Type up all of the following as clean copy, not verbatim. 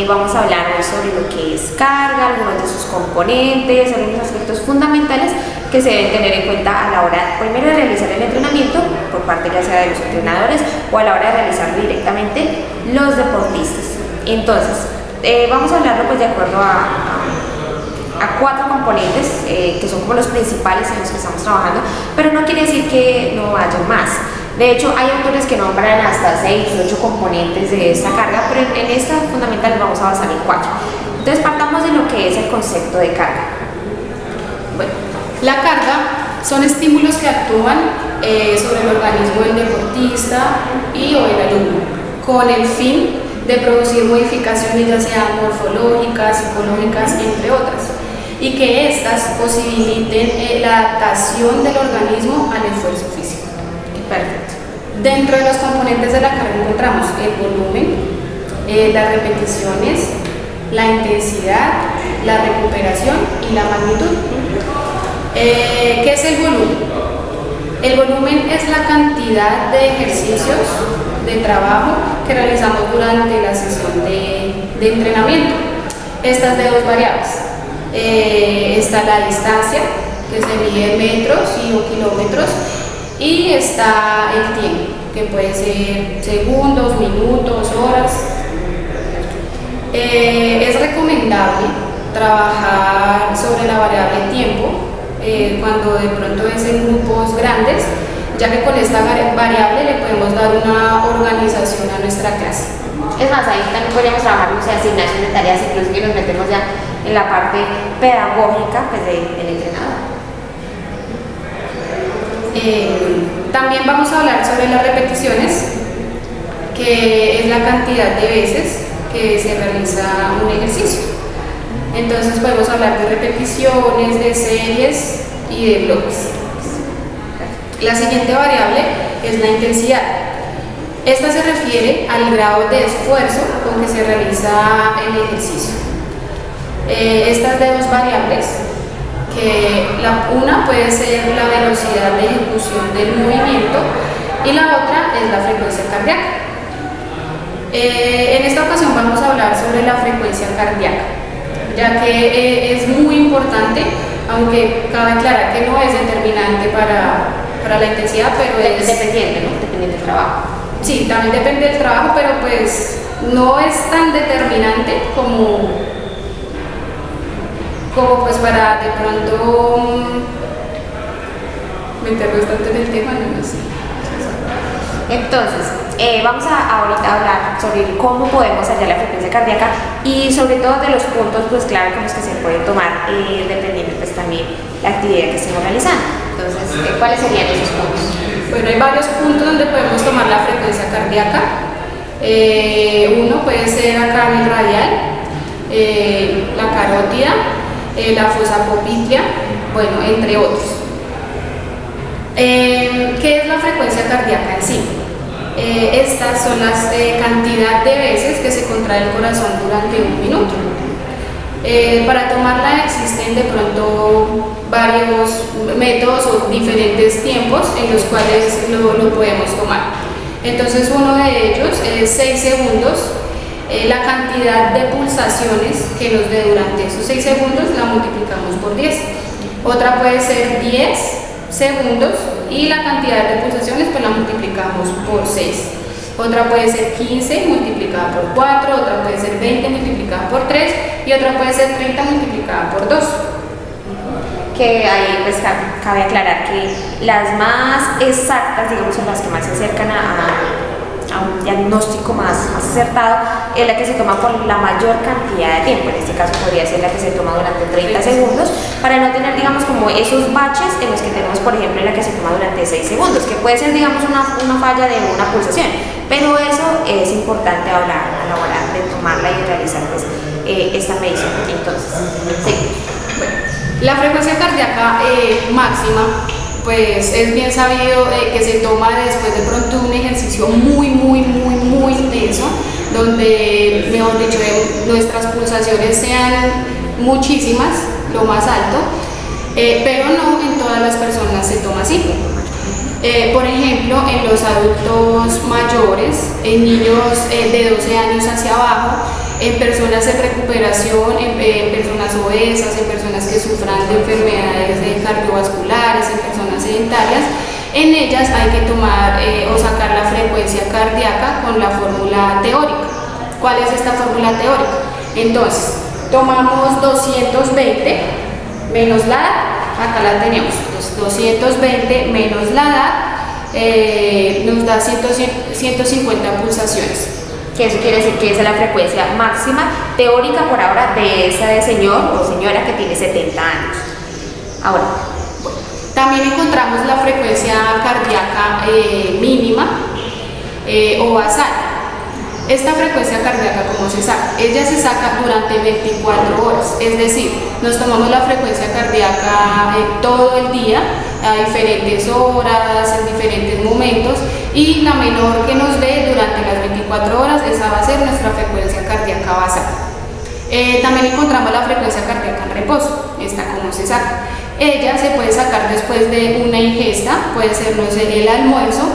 vamos a hablar hoy sobre lo que es carga, algunos de sus componentes, algunos aspectos fundamentales que se deben tener en cuenta a la hora, primero, de realizar el entrenamiento por parte ya sea de los entrenadores o a la hora de realizarlo directamente los deportistas. Entonces, vamos a hablarlo pues de acuerdo a 4 componentes que son como los principales en los que estamos trabajando, pero no quiere decir que no haya más. De hecho, hay autores que nombran hasta 6 o 8 componentes de esta carga, pero en esta fundamental vamos a basar en 4. Entonces, partamos de lo que es el concepto de carga. Bueno, la carga son estímulos que actúan sobre el organismo del deportista y o el alumno, con el fin de producir modificaciones ya sean morfológicas, psicológicas, entre otras, y que éstas posibiliten la adaptación del organismo al esfuerzo físico. Perfecto. Dentro de los componentes de la carga encontramos el volumen, las repeticiones, la intensidad, la recuperación y la magnitud. ¿Qué es el volumen? El volumen es la cantidad de ejercicios de trabajo que realizamos durante la sesión de entrenamiento. Estas de 2 variables. Está la distancia, que se mide en metros y o kilómetros, y está el tiempo, que puede ser segundos, minutos, horas. Es recomendable trabajar sobre la variable tiempo cuando de pronto es en grupos grandes, ya que con esta variable le podemos dar una organización a nuestra clase. Es más, ahí también podríamos trabajar, no sé, asignación de tareas, incluso que nos metemos ya en la parte pedagógica pues, del entrenador. También vamos a hablar sobre las repeticiones, que es la cantidad de veces que se realiza un ejercicio. Entonces podemos hablar de repeticiones, de series y de bloques. La siguiente variable es la intensidad. Esta se refiere al grado de esfuerzo con que se realiza el ejercicio. Estas de 2 variables, que una puede ser la velocidad de ejecución del movimiento y la otra es la frecuencia cardíaca. En esta ocasión vamos a hablar sobre la frecuencia cardíaca, ya que es muy importante, aunque cabe aclarar que no es determinante para la intensidad, pero es dependiente, ¿no? Dependiente del trabajo. Sí, también depende del trabajo, pero pues no es tan determinante como pues para de pronto meternos tanto en el tema, no sé. Entonces, vamos a ahorita hablar sobre cómo podemos hallar la frecuencia cardíaca y sobre todo de los puntos pues clave con los que se puede tomar dependiendo pues también la actividad que estemos realizando. Entonces, ¿cuáles serían esos puntos? Bueno, hay varios puntos donde podemos tomar la frecuencia cardíaca. Uno puede ser acá en el radial, la carótida, la fosa popltea, bueno, entre otros. ¿Qué es la frecuencia cardíaca en sí? Estas son las cantidad de veces que se contrae el corazón durante 1 minuto. Para tomarla existen de pronto varios métodos o diferentes tiempos en los cuales lo podemos tomar. Entonces uno de ellos es 6 segundos. La cantidad de pulsaciones que nos dé durante esos 6 segundos la multiplicamos por 10. Otra puede ser 10 segundos y la cantidad de pulsaciones pues la multiplicamos por 6. Otra puede ser 15 multiplicada por 4, otra puede ser 20 multiplicada por 3 y otra puede ser 30 multiplicada por 2. Que ahí pues cabe aclarar que las más exactas, digamos, son las que más se acercan a un diagnóstico más acertado, es la que se toma por la mayor cantidad de tiempo. En este caso podría ser la que se toma durante 30 segundos, para no tener, digamos, como esos baches en los que tenemos, por ejemplo, en la que se toma durante 6 segundos, que puede ser, digamos, una falla de una pulsación, pero eso es importante hablar a la hora de tomarla y realizar pues, esta medición. Entonces, sí. Bueno, la frecuencia cardíaca máxima pues es bien sabido que se toma después de pronto un ejercicio muy intenso, donde, mejor dicho, nuestras pulsaciones sean muchísimas, lo más alto, pero no en todas las personas se toma así. Por ejemplo, en los adultos mayores, en niños de 12 años hacia abajo, en personas en recuperación, en personas obesas, en personas que sufran de enfermedades cardiovasculares, en personas sedentarias. En ellas hay que tomar o sacar la frecuencia cardíaca con la fórmula teórica. ¿Cuál es esta fórmula teórica? Entonces, tomamos 220 menos la edad, acá la tenemos, 220 menos la edad nos da 150 pulsaciones. Que eso quiere decir que esa es la frecuencia máxima teórica por ahora de ese señor o señora que tiene 70 años. Ahora, también encontramos la frecuencia cardíaca mínima o basal. Esta frecuencia cardíaca, ¿cómo se saca? Ella se saca durante 24 horas, es decir, nos tomamos la frecuencia cardíaca todo el día, a diferentes horas, en diferentes momentos, y la menor que nos dé durante las 24 horas, esa va a ser nuestra frecuencia cardíaca basal. También encontramos la frecuencia cardíaca en reposo, esta cómo se saca. Ella se puede sacar después de una ingesta, puede ser, no sé, el almuerzo,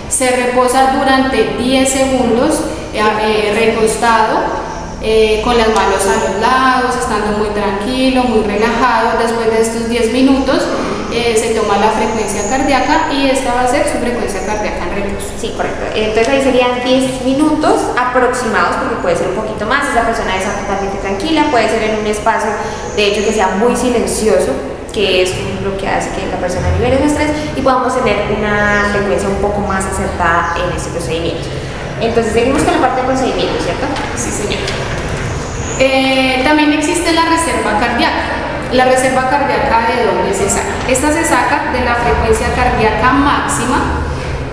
se reposa durante 10 segundos, recostado, con las manos a los lados, estando muy tranquilo, muy relajado. Después de estos 10 minutos se toma la frecuencia cardíaca y esta va a ser su frecuencia cardíaca en reposo. sí, correcto. Entonces ahí serían 10 minutos aproximados, porque puede ser un poquito más, esa persona está totalmente tranquila, puede ser en un espacio, de hecho, que sea muy silencioso, que es lo que hace que la persona libere su estrés y podamos tener una frecuencia un poco más acertada en este procedimiento. Entonces seguimos con la parte de procedimiento, ¿cierto? Sí, señor. También existe la reserva cardíaca. La reserva cardíaca, ¿de dónde se saca? Esta se saca de la frecuencia cardíaca máxima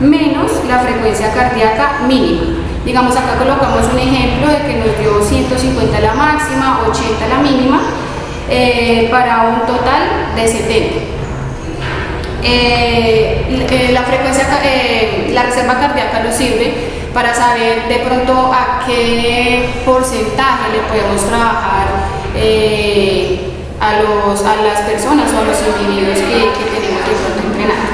menos la frecuencia cardíaca mínima. Digamos, acá colocamos un ejemplo de que nos dio 150 la máxima, 80 la mínima, para un total de 70. La reserva cardíaca nos sirve para saber de pronto a qué porcentaje le podemos trabajar a las personas o a los individuos que tenemos de pronto entrenar.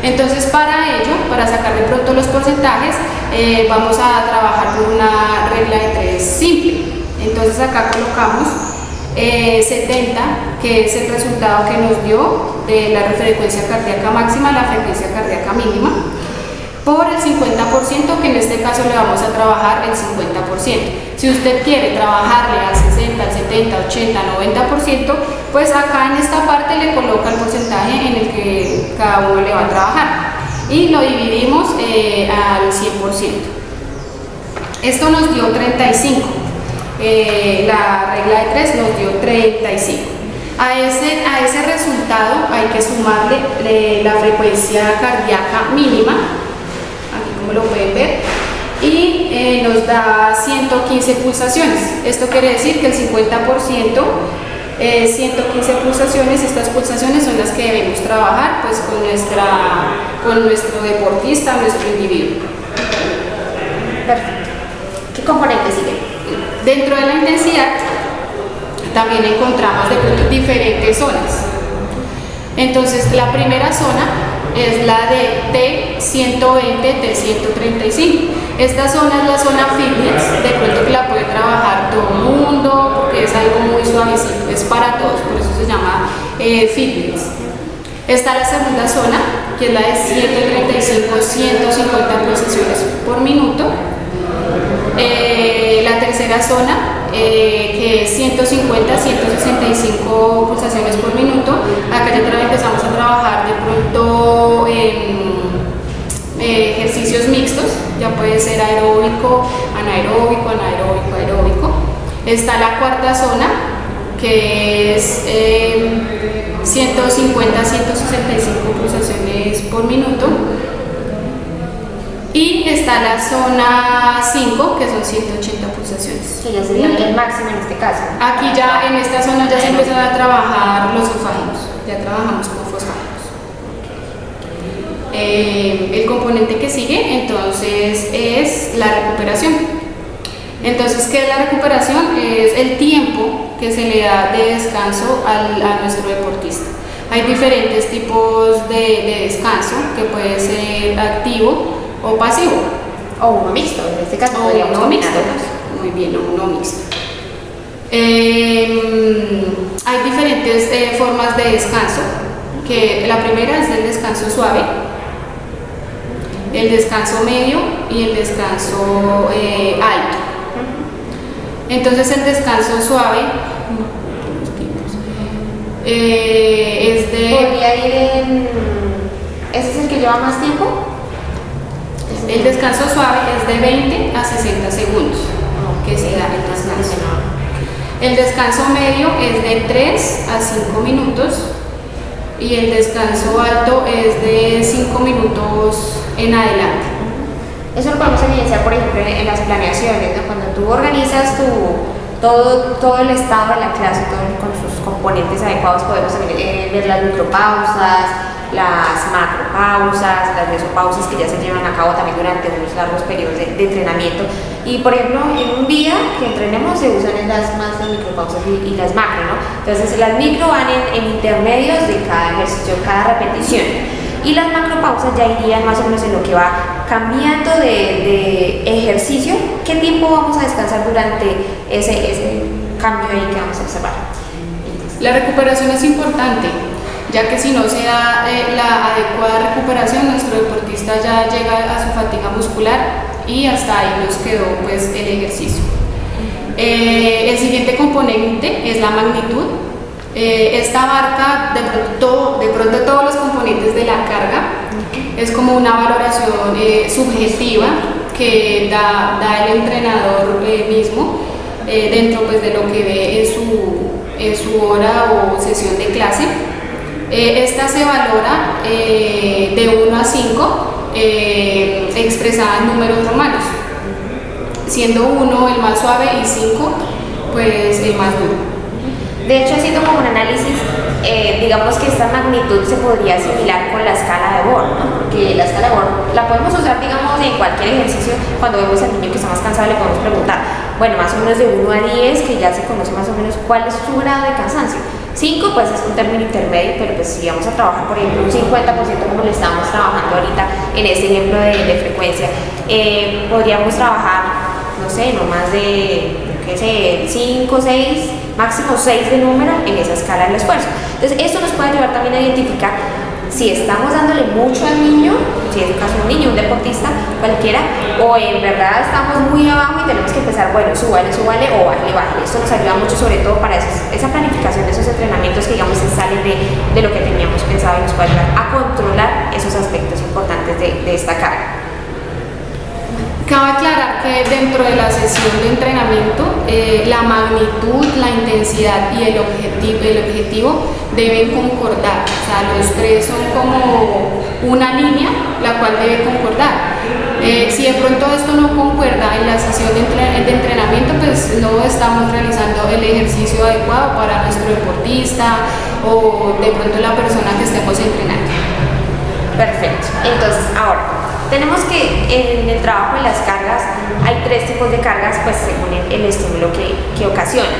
Entonces, para ello, para sacar de pronto los porcentajes, vamos a trabajar por una regla de 3 simple. Entonces acá colocamos 70, que es el resultado que nos dio de la frecuencia cardíaca máxima a la frecuencia cardíaca mínima, por el 50%, que en este caso le vamos a trabajar el 50%. Si usted quiere trabajarle al 60, al 70, 80, 90%, pues acá en esta parte le coloca el porcentaje en el que cada uno le va a trabajar y lo dividimos al 100%. Esto nos dio 35. La regla de 3 nos dio 35. A ese resultado hay que sumarle la frecuencia cardíaca mínima, aquí como lo pueden ver, y nos da 115 pulsaciones. Esto quiere decir que el 50%, 115 pulsaciones. Estas pulsaciones son las que debemos trabajar pues con nuestro deportista, nuestro individuo. Perfecto. ¿Qué componentes siguen? Dentro de la intensidad también encontramos de pronto diferentes zonas. Entonces, la primera zona es la de T120, T135. Esta zona es la zona fitness, de pronto que la puede trabajar todo el mundo, porque es algo muy suavecito, es para todos, por eso se llama fitness. Está la segunda zona, que es la de 135, 150 pulsaciones por minuto. La tercera zona, que es 150, 165 pulsaciones por minuto. Acá ya empezamos a trabajar de pronto en ejercicios mixtos, ya puede ser aeróbico, anaeróbico, anaeróbico, aeróbico. Está la cuarta zona, que es 150, 165 pulsaciones por minuto. Y está la zona 5, que son 180 pulsaciones. Que ya sería el máximo en este caso. Aquí ya en esta zona ya se empiezan a trabajar los fosfágidos, ya trabajamos con fosfágidos. El componente que sigue entonces es la recuperación. Entonces, ¿qué es la recuperación? Es el tiempo que se le da de descanso a nuestro deportista. Hay diferentes tipos de descanso, que puede ser activo o pasivo. O uno mixto, en este caso podríamos uno mixto. combinarlos. Muy bien, uno mixto. Hay diferentes formas de descanso, que la primera es el descanso suave, el descanso medio y el descanso alto. Entonces el descanso suave es de... ¿Podría ir en... ¿Ese es el que lleva más tiempo? El descanso suave es de 20 a 60 segundos, que se da el descanso. El descanso medio es de 3 a 5 minutos y el descanso alto es de 5 minutos en adelante. Eso lo podemos evidenciar, por ejemplo, en las planeaciones, ¿no? Cuando tú organizas todo el estado de la clase, con sus componentes adecuados, podemos también ver las micropausas, las macropausas, las mesopausas que ya se llevan a cabo también durante unos largos periodos de entrenamiento. Y por ejemplo, en un día que entrenemos se usan las micropausas y las macro, ¿no? Entonces las micro van en intermedios de cada ejercicio, cada repetición. Y las macropausas ya irían más o menos en lo que va cambiando de ejercicio, qué tiempo vamos a descansar durante ese cambio ahí que vamos a observar. La recuperación es importante, ya que si no se da la adecuada recuperación, nuestro deportista ya llega a su fatiga muscular y hasta ahí nos quedó pues el ejercicio. El siguiente componente es la magnitud. Esta abarca de pronto todos los componentes de la carga. Es como una valoración subjetiva que da el entrenador mismo dentro pues, de lo que ve en su hora o sesión de clase. Esta se valora de 1 a 5 expresada en números romanos, siendo 1 el más suave y 5 pues el más duro. De hecho, haciendo como un análisis, digamos que esta magnitud se podría asimilar con la escala de Born, ¿no? Porque la escala de Born la podemos usar, digamos, en cualquier ejercicio. Cuando vemos al niño que está más cansado, le podemos preguntar, bueno, más o menos de 1 a 10, que ya se conoce más o menos cuál es su grado de cansancio. 5, pues es un término intermedio, pero pues si vamos a trabajar, por ejemplo, un 50% como le estamos trabajando ahorita en este ejemplo de frecuencia, podríamos trabajar, no sé, no más de, 5, 6, máximo 6 de número en esa escala del esfuerzo. Entonces, esto nos puede ayudar también a identificar si estamos dándole mucho al niño, si es el caso de un niño, un deportista, cualquiera, o en verdad estamos muy abajo y tenemos que empezar, bueno, súbale, o bájale. Esto nos ayuda mucho, sobre todo para esa planificación de esos entrenamientos que, digamos, se salen de lo que teníamos pensado y nos puede ayudar a controlar esos aspectos importantes de esta carga. Cabe aclarar que dentro de la sesión de entrenamiento, la magnitud, la intensidad y el objetivo deben concordar. O sea, los tres son como una línea la cual debe concordar. Si de pronto esto no concuerda en la sesión de entrenamiento, pues no estamos realizando el ejercicio adecuado para nuestro deportista o de pronto la persona que estemos entrenando. Perfecto. Entonces, ahora, tenemos que en el trabajo de las cargas hay 3 tipos de cargas, pues según el estímulo que ocasiona.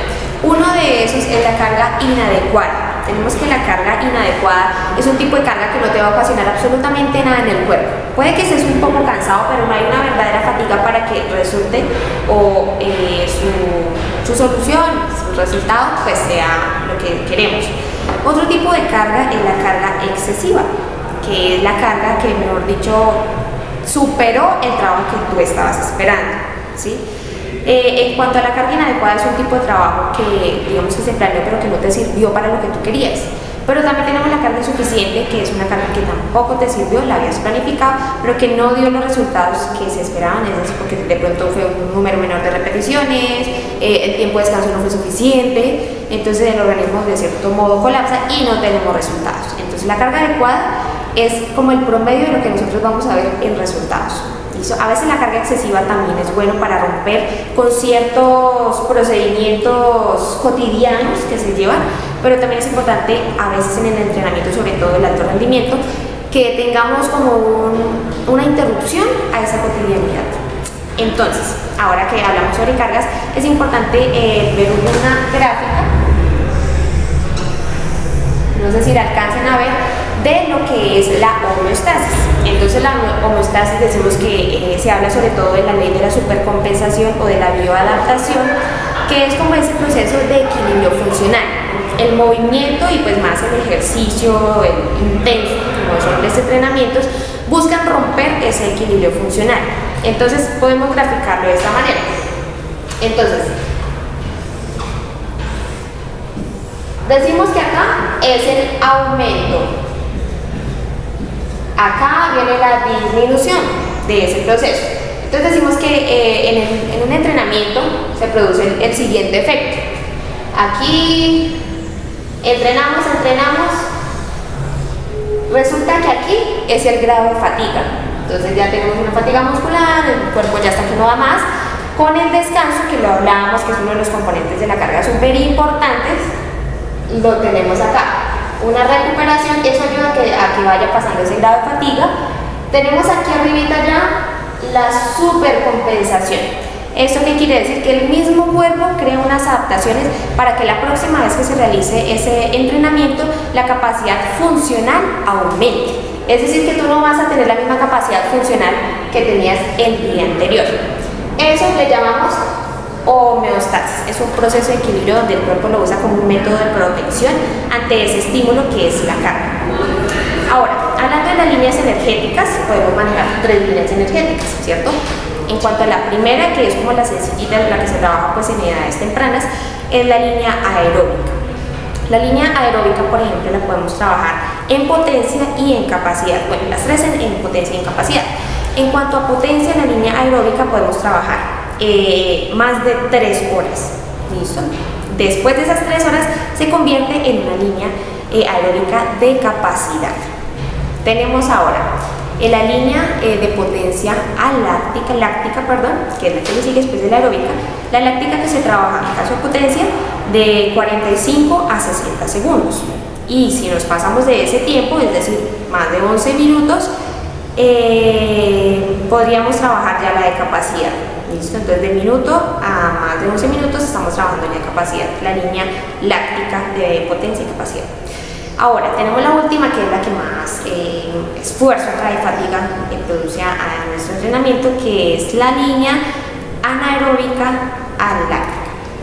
Uno de esos es la carga inadecuada. Tenemos que la carga inadecuada es un tipo de carga que no te va a ocasionar absolutamente nada en el cuerpo. Puede que estés un poco cansado, pero no hay una verdadera fatiga para que resulte o su solución, su resultado, pues sea lo que queremos. Otro tipo de carga es la carga excesiva, que es la carga que, mejor dicho, superó el trabajo que tú estabas esperando, ¿sí? En cuanto a la carga inadecuada, es un tipo de trabajo que, digamos, que se planeó pero que no te sirvió para lo que tú querías. Pero también tenemos la carga insuficiente, que es una carga que tampoco te sirvió, la habías planificado, pero que no dio los resultados que se esperaban, es decir, porque de pronto fue un número menor de repeticiones, el tiempo de descanso no fue suficiente, entonces el organismo de cierto modo colapsa y no tenemos resultados. Entonces la carga adecuada es como el promedio de lo que nosotros vamos a ver en resultados. A veces la carga excesiva también es bueno para romper con ciertos procedimientos cotidianos que se llevan, pero también es importante a veces en el entrenamiento, sobre todo el alto rendimiento, que tengamos como una interrupción a esa cotidianidad. Entonces, ahora que hablamos sobre cargas, es importante ver una gráfica, no sé si la alcancen a ver, de lo que es la homeostasis. Entonces la homeostasis decimos que se habla sobre todo de la ley de la supercompensación o de la bioadaptación, que es como ese proceso de equilibrio funcional. El movimiento y pues más el ejercicio intenso, como son los entrenamientos, buscan romper ese equilibrio funcional. Entonces podemos graficarlo de esta manera. Entonces, decimos que acá es el aumento, acá viene la disminución de ese proceso. Entonces decimos que en un entrenamiento se produce el siguiente efecto. Aquí entrenamos, resulta que aquí es el grado de fatiga. Entonces ya tenemos una fatiga muscular, el cuerpo ya está que no da más. Con el descanso, que lo hablábamos, que es uno de los componentes de la carga súper importantes, lo tenemos acá. Una recuperación, eso ayuda a que vaya pasando ese grado de fatiga. Tenemos aquí arribita ya la supercompensación. ¿Eso qué quiere decir? Que el mismo cuerpo crea unas adaptaciones para que la próxima vez que se realice ese entrenamiento, la capacidad funcional aumente. Es decir, que tú no vas a tener la misma capacidad funcional que tenías el día anterior. Eso le llamamos homeostasis. Es un proceso de equilibrio donde el cuerpo lo usa como un método de protección ante ese estímulo que es la carga. Ahora, hablando de las líneas energéticas, podemos manejar 3 líneas energéticas, ¿cierto? En cuanto a la primera, que es como la sencillita, la que se trabaja pues en edades tempranas, es la línea aeróbica. La línea aeróbica, por ejemplo, la podemos trabajar en potencia y en capacidad. Bueno, las tres en potencia y en capacidad. En cuanto a potencia, en la línea aeróbica podemos trabajar más de 3 horas. ¿Listo? Después de esas 3 horas se convierte en una línea aeróbica de capacidad. Tenemos ahora en la línea de potencia láctica, que es la que le sigue después de la aeróbica, la láctica, que se trabaja en caso de potencia de 45 a 60 segundos. Y si nos pasamos de ese tiempo, es decir, más de 11 minutos, podríamos trabajar ya la de capacidad. ¿Listo? Entonces, de minuto a más de 11 minutos estamos trabajando en la capacidad, la línea láctica de potencia y capacidad. Ahora, tenemos la última, que es la que más esfuerzo trae, fatiga, produce a nuestro entrenamiento, que es la línea anaeróbica láctica.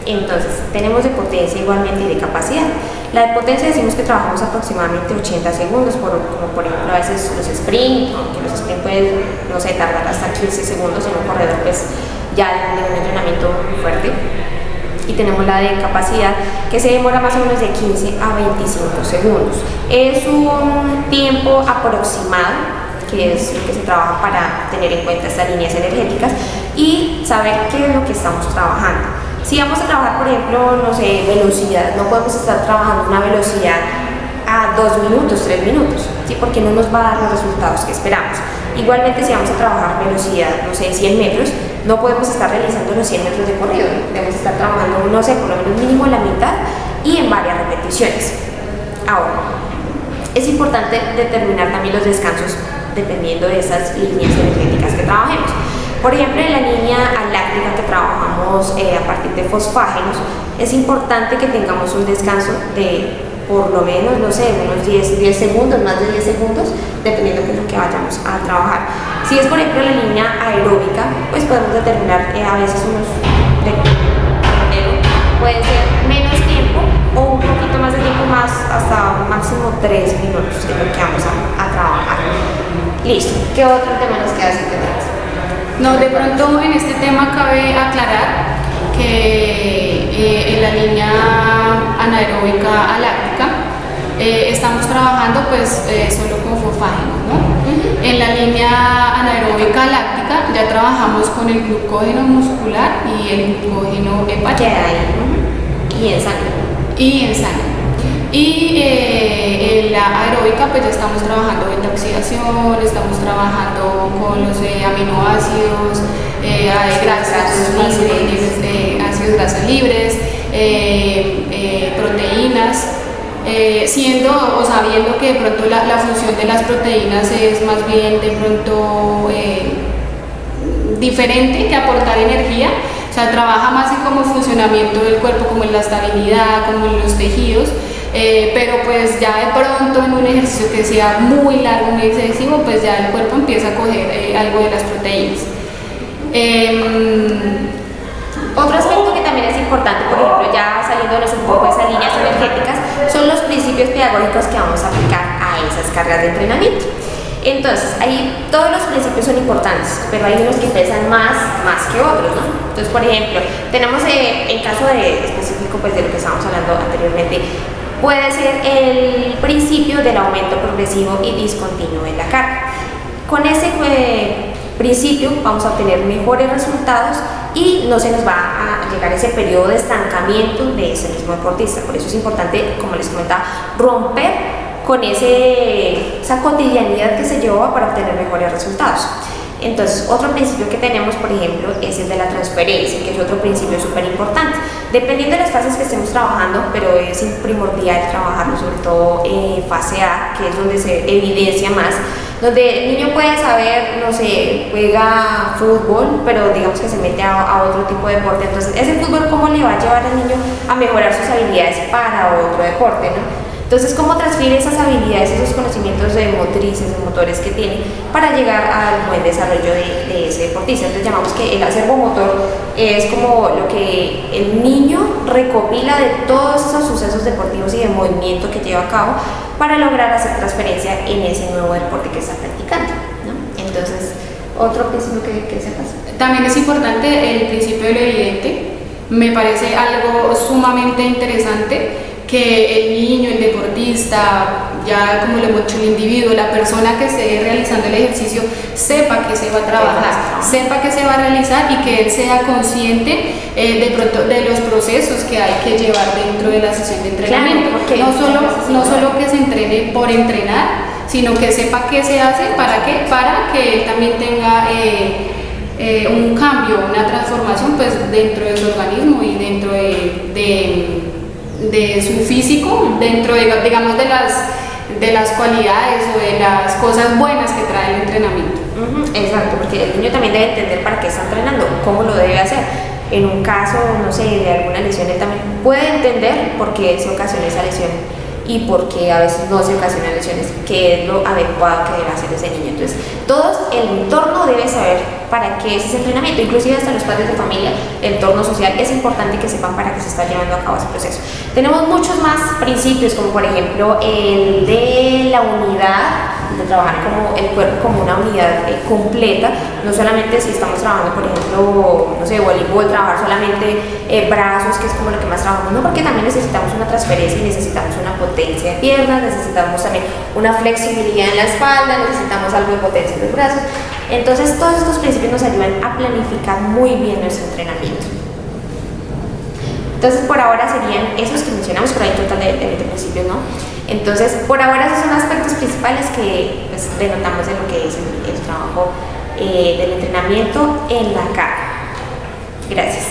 Entonces, tenemos de potencia igualmente y de capacidad. La de potencia decimos que trabajamos aproximadamente 80 segundos, como por ejemplo a veces los sprint, aunque los sprint pueden, no sé, tardar hasta 15 segundos en un corredor pues ya de un entrenamiento fuerte. Y tenemos la de capacidad, que se demora más o menos de 15 a 25 segundos. Es un tiempo aproximado, que es lo que se trabaja para tener en cuenta estas líneas energéticas y saber qué es lo que estamos trabajando. Si vamos a trabajar, por ejemplo, no sé, velocidad, no podemos estar trabajando una velocidad a 2 minutos, 3 minutos, ¿sí? Porque no nos va a dar los resultados que esperamos. Igualmente, si vamos a trabajar velocidad, no sé, 100 metros, no podemos estar realizando los 100 metros de corrido, debemos estar trabajando, no sé, por lo menos mínimo la mitad y en varias repeticiones. Ahora, es importante determinar también los descansos dependiendo de esas líneas energéticas que trabajemos. Por ejemplo, en la línea láctica que trabajamos a partir de fosfágenos, es importante que tengamos un descanso de por lo menos, no sé, unos 10 segundos, más de 10 segundos, dependiendo de lo que vayamos a trabajar. Si es, por ejemplo, la línea aeróbica, pues podemos determinar a veces puede ser menos tiempo o un poquito más de tiempo, más hasta un máximo 3 minutos, que es lo que vamos a trabajar. Listo. ¿Qué otro tema nos queda sin tener? No, de pronto en este tema cabe aclarar que en la línea anaeróbica láctica estamos trabajando pues solo con fosfágenos, ¿no? En la línea anaeróbica láctica ya trabajamos con el glucógeno muscular y el glucógeno hepático. Y en sangre. Y en sangre. Y en la aeróbica pues ya estamos trabajando en la oxidación, estamos trabajando con los aminoácidos, ácidos grasos libres, proteínas, siendo o sabiendo que de pronto la función de las proteínas es más bien de pronto diferente que aportar energía. O sea, trabaja más en como funcionamiento del cuerpo, como en la estabilidad, como en los tejidos. Pero pues ya de pronto en un ejercicio que sea muy largo, muy excesivo, pues ya el cuerpo empieza a coger algo de las proteínas. Otro aspecto que también es importante saliéndonos un poco de esas líneas energéticas, son los principios pedagógicos que vamos a aplicar a esas cargas de entrenamiento. Entonces, ahí todos los principios son importantes, pero hay unos que pesan más que otros, ¿no? Entonces, por ejemplo, tenemos en caso de específico pues, de lo que estábamos hablando anteriormente, puede ser el principio del aumento progresivo y discontinuo de la carga. Con ese principio vamos a obtener mejores resultados y no se nos va a llegar ese periodo de estancamiento de ese mismo deportista. Por eso es importante, como les comentaba, romper con esa cotidianidad que se lleva para obtener mejores resultados. Entonces, otro principio que tenemos, por ejemplo, es el de la transferencia, que es otro principio súper importante. Dependiendo de las fases que estemos trabajando, pero es primordial trabajarlo, sobre todo fase A, que es donde se evidencia más, donde el niño puede saber, no sé, juega fútbol, pero digamos que se mete a otro tipo de deporte. Entonces, ese fútbol, ¿cómo le va a llevar al niño a mejorar sus habilidades para otro deporte, ¿no? Entonces, ¿cómo transfiere esas habilidades, esos conocimientos de motrices, de motores que tiene para llegar al buen desarrollo de ese deportista? Entonces, llamamos que el acervo motor es como lo que el niño recopila de todos esos sucesos deportivos y de movimiento que lleva a cabo para lograr hacer transferencia en ese nuevo deporte que está practicando, ¿no? Entonces, otro principio que sepas. También es importante el principio de lo evidente. Me parece algo sumamente interesante que el niño, el deportista, ya como lo hemos dicho, el individuo, la persona que esté realizando el ejercicio, sepa que se va a trabajar, sepa que se va a realizar y que él sea consciente de pronto de los procesos que hay que llevar dentro de la sesión de entrenamiento. Claro, no solo que se entrene por entrenar, sino que sepa qué se hace, para que él también tenga un cambio, una transformación pues dentro de su organismo y dentro de su físico, dentro de, digamos, de las cualidades o de las cosas buenas que trae el entrenamiento. Exacto, porque el niño también debe entender para qué está entrenando, cómo lo debe hacer. En un caso, no sé, de alguna lesión, él también puede entender por qué se ocasiona esa lesión y por qué a veces no se ocasionan lesiones, qué es lo adecuado que debe hacer ese niño. Entonces, todo el entorno debe saber para qué es ese entrenamiento, inclusive hasta los padres de familia, el entorno social, es importante que sepan para qué se está llevando a cabo ese proceso. Tenemos muchos más principios, como por ejemplo el de la unidad, de trabajar como el cuerpo como una unidad completa, no solamente si estamos trabajando, por ejemplo, no sé, voleibol, trabajar solamente brazos, que es como lo que más trabajamos, no, porque también necesitamos una transferencia y necesitamos una potencia de piernas, necesitamos también una flexibilidad en la espalda, necesitamos algo de potencia en los brazos. Entonces, todos estos principios nos ayudan a planificar muy bien nuestro entrenamiento. Entonces, por ahora serían esos que mencionamos, por ahí total de 20 principios, ¿no? Entonces, por ahora esos son aspectos principales que pues, denotamos de lo que es el trabajo del entrenamiento en la carga. Gracias.